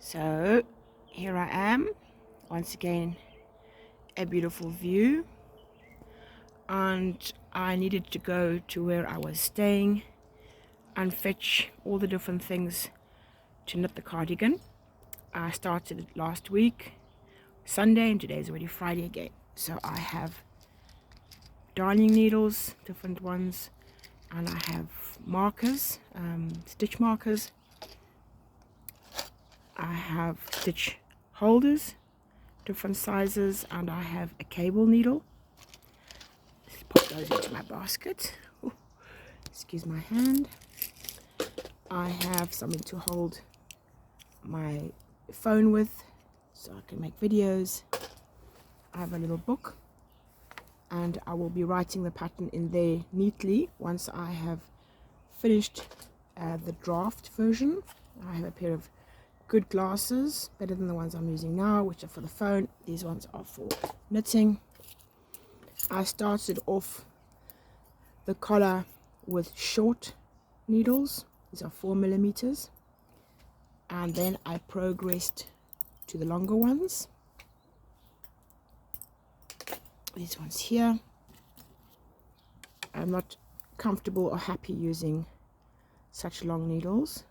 So here I am, once again, a beautiful view, and I needed to go to where I was staying and fetch all the different things to knit the cardigan. I started it last week, Sunday, and today is already Friday again. So I have darning needles, different ones, and I have markers, stitch markers. I have stitch holders, different sizes, and I have a cable needle. Let's put those into my basket. Ooh, excuse my hand. I have something to hold my phone with so I can make videos. I have a little book, and I will be writing the pattern in there neatly once I have finished the draft version. I have a pair of good glasses, better than the ones I'm using now, which are for the phone. These ones are for knitting. I started off the collar with short needles. These are 4mm, and then I progressed to the longer ones. These ones here. I'm not comfortable or happy using such long needles,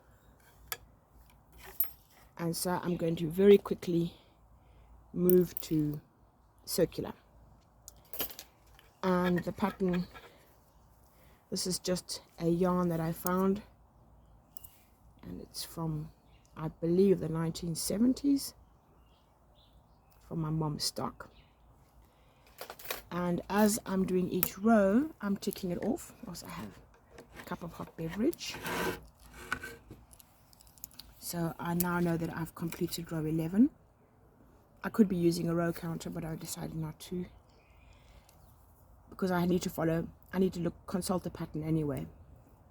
and so I'm going to very quickly move to circular. And the pattern, this is just a yarn that I found, and it's from, I believe, the 1970s, from my mom's stock. And as I'm doing each row, I'm ticking it off. Also, I have a cup of hot beverage. So I now know that I've completed row 11. I could be using a row counter, but I decided not to, because I need to consult the pattern anyway.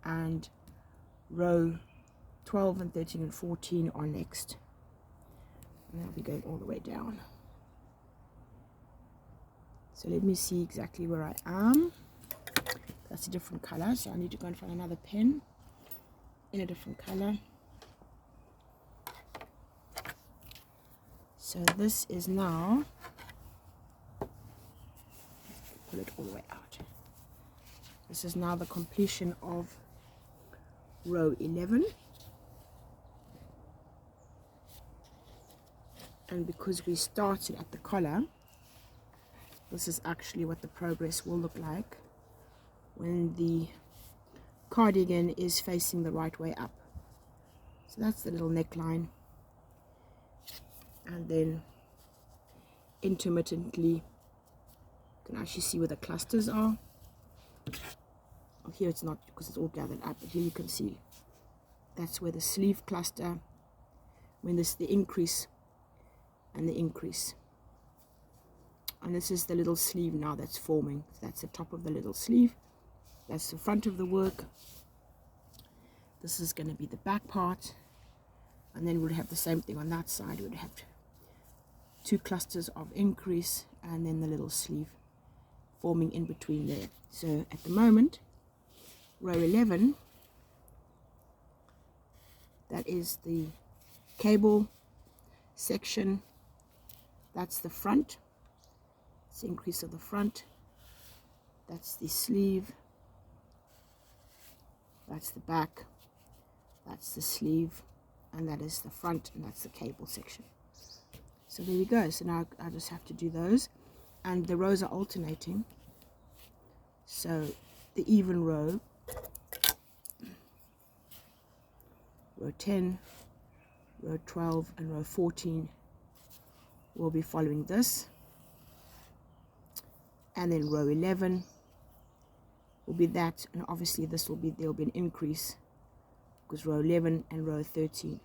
And row 12 and 13 and 14 are next. And I'll be going all the way down. So let me see exactly where I am. That's a different color, so I need to go and find another pen in a different color. So this is now, pull it all the way out. This is now the completion of row 11. And because we started at the collar, this is actually what the progress will look like when the cardigan is facing the right way up. So that's the little neckline. And then intermittently, you can actually see where the clusters are. Oh, here it's not because it's all gathered up, but here you can see that's where the sleeve cluster, when this the increase and the increase. And this is the little sleeve now that's forming. So that's the top of the little sleeve. That's the front of the work. This is going to be the back part. And then we'll have the same thing on that side. We'll have two clusters of increase and then the little sleeve forming in between there. So at the moment, row 11, that is the cable section. That's the front. It's the increase of the front. That's the sleeve. That's the back. That's the sleeve. And that is the front, and that's the cable section. So there we go. So now I just have to do those, and the rows are alternating. So the even row 10, row 12, and row 14 will be following this, and then row 11 will be that, and obviously there will be an increase, because row 11 and row 13.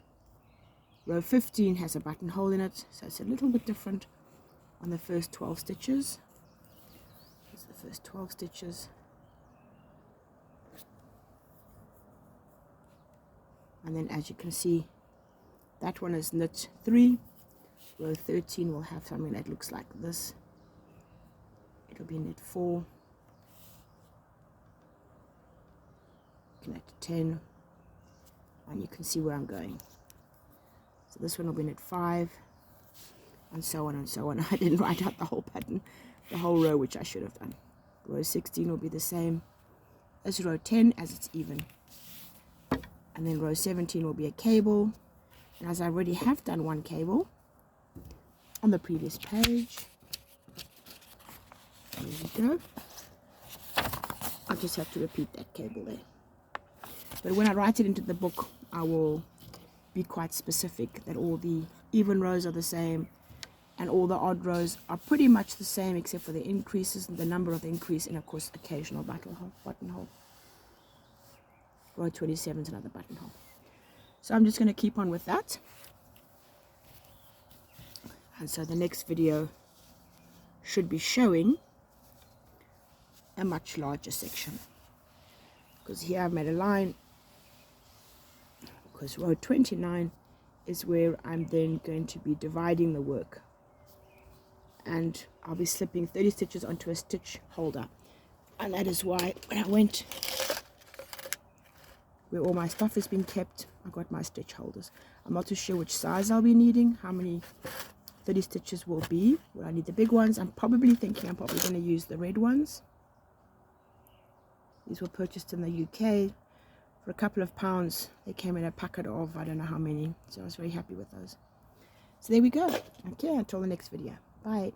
Row 15 has a buttonhole in it, so it's a little bit different on the first 12 stitches. That's the first 12 stitches. And then as you can see, that one is knit 3. Row 13 will have something that looks like this. It'll be knit 4. Knit 10. And you can see where I'm going. So this one will be knit 5, and so on and so on. I didn't write out the whole pattern, the whole row, which I should have done. Row 16 will be the same as row 10, as it's even. And then row 17 will be a cable. And as I already have done one cable on the previous page, there we go. I just have to repeat that cable there. But when I write it into the book, I will be quite specific that all the even rows are the same and all the odd rows are pretty much the same, except for the increases and the number of the increase, and of course occasional buttonhole. Row 27 is another buttonhole. So I'm just going to keep on with that. And so the next video should be showing a much larger section, because here I've made a line, because row 29 is where I'm then going to be dividing the work, and I'll be slipping 30 stitches onto a stitch holder. And that is why when I went where all my stuff has been kept, I got my stitch holders. I'm not too sure which size I'll be needing, how many 30 stitches will be. Will I need the big ones? I'm probably thinking I'm probably going to use the red ones. These were purchased in the UK for a couple of pounds. They came in a packet of I don't know how many, so I was very happy with those. So there we go. Okay, until the next video. Bye.